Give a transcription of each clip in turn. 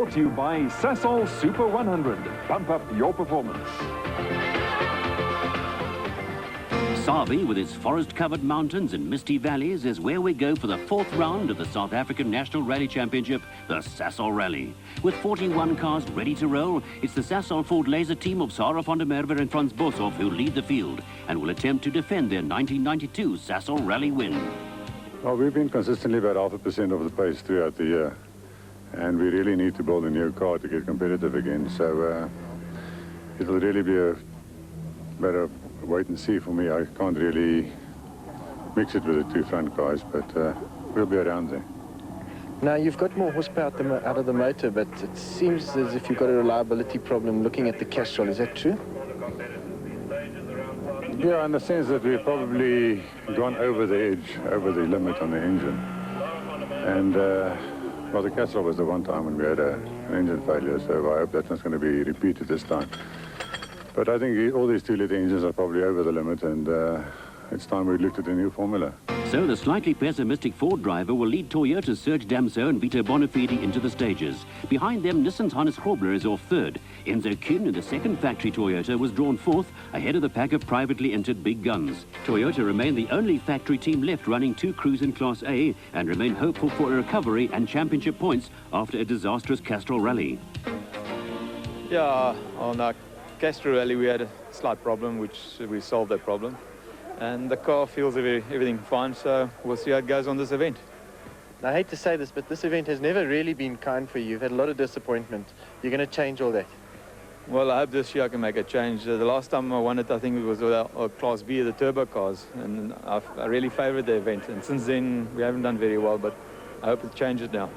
Brought to you by Sasol Super 100. Pump up your performance. Sabi, with its forest-covered mountains and misty valleys, is where we go for the fourth round of the South African National Rally Championship, the Sasol Rally. With 41 cars ready to roll, it's the Sasol Ford Laser team of Sarah van der Merwe and Frans Boshoff who lead the field and will attempt to defend their 1992 Sasol Rally win. Well, we've been consistently about 0.5% of the pace throughout the year, and we really need to build a new car to get competitive again. So it'll really be a better wait and see for me. I can't really mix it with the two front cars, but we'll be around there. Now, you've got more horsepower out of the motor, but it seems as if you've got a reliability problem looking at the Castrol. Is that true? Yeah, in the sense that we've probably gone over the edge, over the limit on the engine. And, well, the Castrol was the one time when we had an engine failure, so I hope that's not going to be repeated this time. But I think all these 2-litre engines are probably over the limit, and it's time we looked at a new formula. So the slightly pessimistic Ford driver will lead Toyota's Serge Damso and Vito Bonafide into the stages. Behind them, Nissan's Hannes Grobler is off third. Enzo Kuhn in the second factory Toyota was drawn fourth, ahead of the pack of privately entered big guns. Toyota remain the only factory team left running 2 crews in Class A and remain hopeful for a recovery and championship points after a disastrous Castrol Rally. Yeah, on our Castrol Rally we had a slight problem, which we solved that problem. And the car feels everything fine, so we'll see how it goes on this event. Now, I hate to say this, but this event has never really been kind for you. You've had a lot of disappointment. You're going to change all that. Well, I hope this year I can make a change. The last time I won it, I think it was with our Class B, the turbo cars, and I really favoured the event. And since then, we haven't done very well, but I hope it changes now.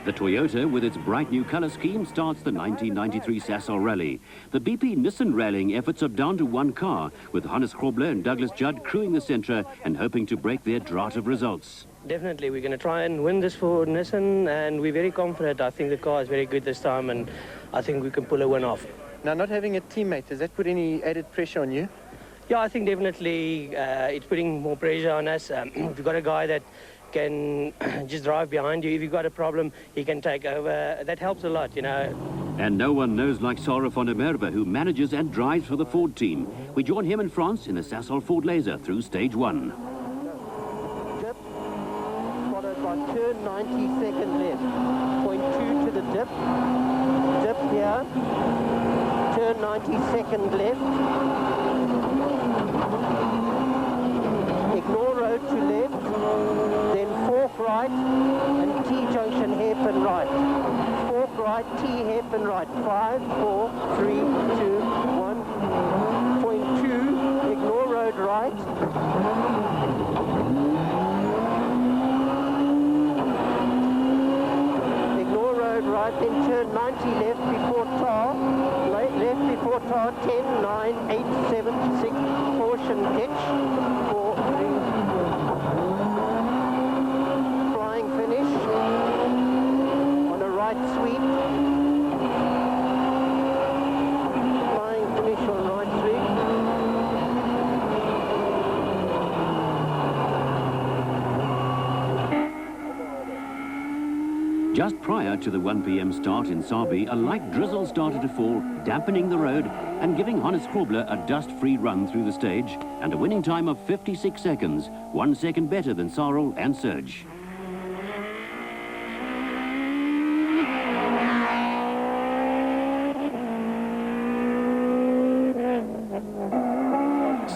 The Toyota, with its bright new colour scheme, starts the 1993 Sasol Rally. The BP Nissan rallying efforts are down to one car, with Hannes Grobler and Douglas Judd crewing the centre and hoping to break their drought of results. Definitely, we're going to try and win this for Nissan, and we're very confident. I think the car is very good this time, and I think we can pull a win off. Now, not having a teammate, does that put any added pressure on you? Yeah, I think definitely it's putting more pressure on us. We've got a guy that can just drive behind you. If you've got a problem, he can take over. That helps a lot, you know. And no one knows like Sarah van der Merwe, who manages and drives for the Ford team. We join him in France in the Sasol Ford Laser through stage 1. Dip, followed by turn 90-second left. Point 2 to the dip. Dip here. Turn 90-second left. Ignore road to left, then fork right and T-junction hairpin right. Fork right, T hairpin right. 5, 4, 3, 2, 1. Point 2, ignore road right. Ignore road right, then turn 90 left before tar. Left before tar, 10, 9, 8, 7, 6, caution ditch. 4, 3, flying finish on a right sweep. Flying finish on right sweep. Just prior to the 1 p.m. start in Sabi, a light drizzle started to fall, dampening the road and giving Hannes Grobler a dust-free run through the stage and a winning time of 56 seconds, 1 second better than Sarol and Serge.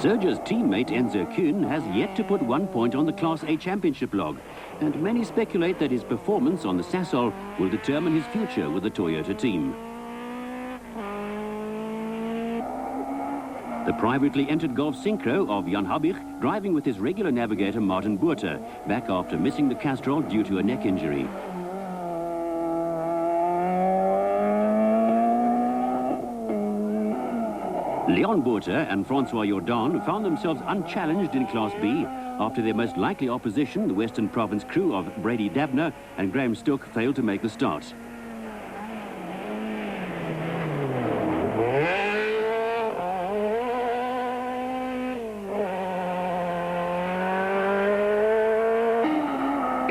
Serge's teammate Enzo Kuhn has yet to put 1 point on the Class A championship log, and many speculate that his performance on the Sasol will determine his future with the Toyota team. The privately entered Golf Synchro of Jan Habich, driving with his regular navigator Martin Buerter, back after missing the Castrol due to a neck injury. Leon Buerter and Francois Jordan found themselves unchallenged in Class B after their most likely opposition, the Western Province crew of Brady Dabner and Graham Stook, failed to make the start.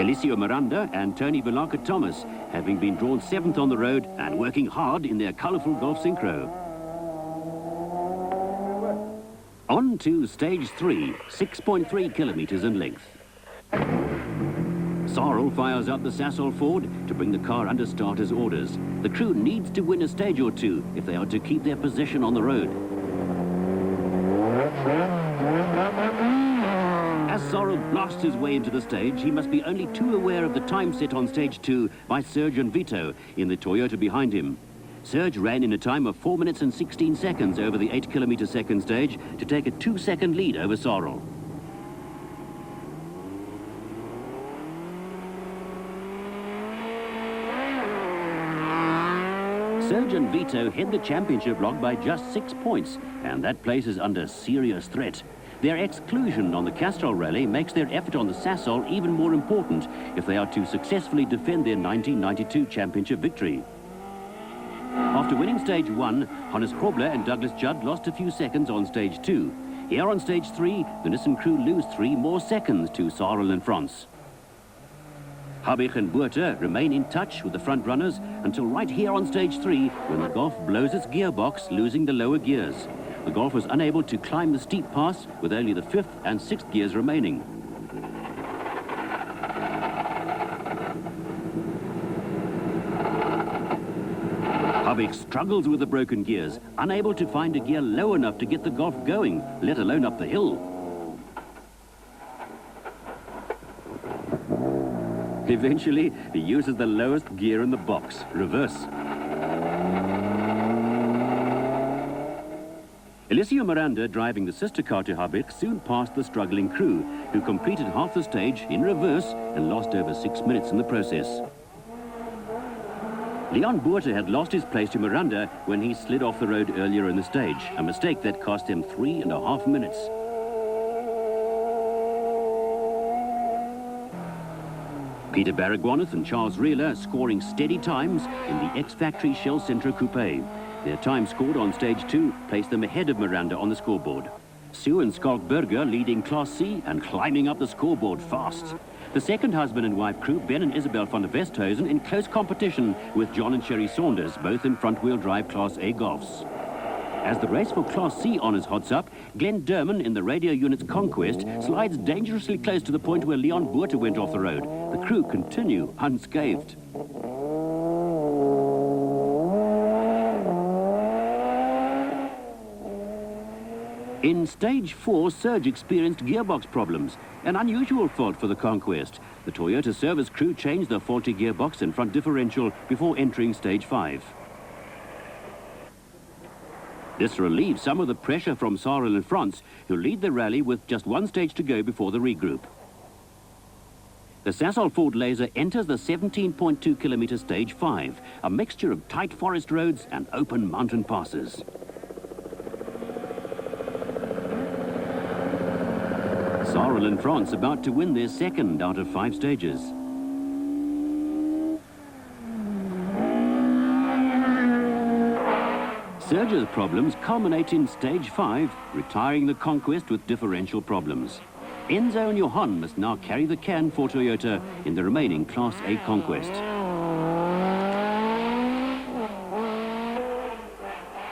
Eliseo Miranda and Tony Velaka Thomas, having been drawn 7th on the road and working hard in their colourful Golf Synchro. On to stage 3, 6.3 kilometres in length. Sasol fires up the Sasol Ford to bring the car under starter's orders. The crew needs to win a stage or two if they are to keep their position on the road. As Sasol blasts his way into the stage, he must be only too aware of the time set on stage 2 by Serge and Vito in the Toyota behind him. Serge ran in a time of 4 minutes and 16 seconds over the 8 kilometre second stage to take a 2-second lead over Sasol. Serge and Vito head the championship log by just 6 points, and that place is under serious threat. Their exclusion on the Sasol Rally makes their effort on the Sasol even more important if they are to successfully defend their 1992 championship victory. After winning stage 1, Hannes Grobler and Douglas Judd lost a few seconds on stage 2. Here on stage 3, the Nissan crew lose 3 more seconds to Sasol and France. Habich and Buerter remain in touch with the front runners until right here on stage 3 when the Golf blows its gearbox, losing the lower gears. The Golf was unable to climb the steep pass with only the 5th and 6th gears remaining. Habich struggles with the broken gears, unable to find a gear low enough to get the Golf going, let alone up the hill. Eventually, he uses the lowest gear in the box, reverse. Eliseo Miranda, driving the sister car to Habich, soon passed the struggling crew, who completed half the stage in reverse and lost over 6 minutes in the process. Leon Buerter had lost his place to Miranda when he slid off the road earlier in the stage, a mistake that cost him 3.5 minutes. Peter Baragwanath and Charles Rieler scoring steady times in the X-Factory Shell Centro Coupe. Their time scored on stage 2 placed them ahead of Miranda on the scoreboard. Sue and Skalkberger leading Class C and climbing up the scoreboard fast. The second husband and wife crew, Ben and Isabel van der Westhuizen, in close competition with John and Sherry Saunders, both in front-wheel drive Class A Golfs. As the race for Class C honours hots up, Glenn Derman in the radio unit's Conquest slides dangerously close to the point where Leon Buerter went off the road. The crew continue unscathed. In stage 4, Serge experienced gearbox problems, an unusual fault for the Conquest. The Toyota service crew changed the faulty gearbox and front differential before entering stage 5. This relieves some of the pressure from Sasol and France, who lead the rally with just 1 stage to go before the regroup. The Sasol Ford Laser enters the 17.2 kilometre stage 5, a mixture of tight forest roads and open mountain passes. Sasol and France about to win their 2nd out of 5 stages. Serge's problems culminate in stage 5, retiring the Conquest with differential problems. Enzo and Johan must now carry the can for Toyota in the remaining Class A Conquest.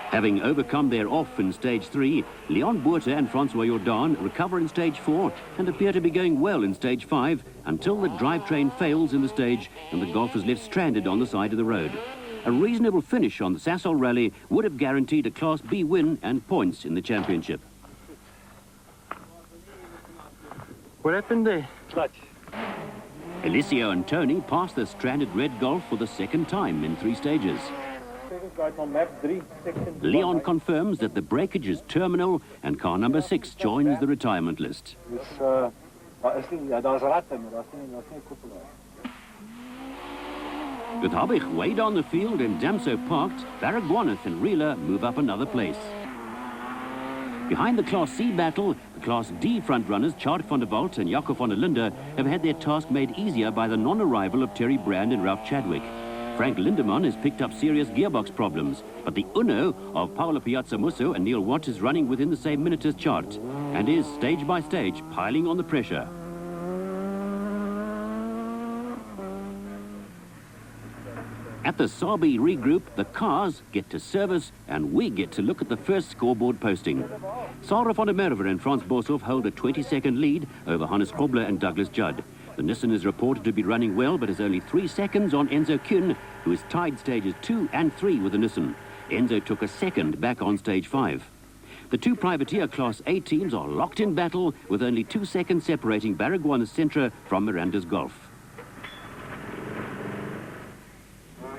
Having overcome their off in stage 3, Leon Buerter and Francois Jordan recover in stage 4 and appear to be going well in stage 5 until the drivetrain fails in the stage and the Golf is left stranded on the side of the road. A reasonable finish on the Sasol Rally would have guaranteed a Class B win and points in the championship. What happened there? Eliseo and Tony passed the stranded red Golf for the 2nd time in 3 stages. Leon confirms that the breakage is terminal and car number 6 joins the retirement list. With Habich way down the field and Damso parked, Baragwanath and Rieler move up another place. Behind the Class C battle, the Class D front-runners Chart van der Walt and Jaco van der Linde have had their task made easier by the non-arrival of Terry Brand and Ralph Chadwick. Frank Lindemann has picked up serious gearbox problems, but the Uno of Paolo Piazzamusso and Neil Watt is running within the same minute as Chart and is, stage by stage, piling on the pressure. At the Sabi regroup, the cars get to service and we get to look at the first scoreboard posting. Sarah van der Merwe and Frans Boshoff hold a 20-second lead over Hannes Grobler and Douglas Judd. The Nissan is reported to be running well, but is only 3 seconds on Enzo Kuhn, who is tied stages 2 and 3 with the Nissan. Enzo took a second back on stage 5. The two privateer Class A teams are locked in battle with only 2 seconds separating Baragwana's Sentra from Miranda's Golf.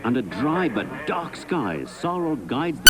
Under dry but dark skies, Sarah guides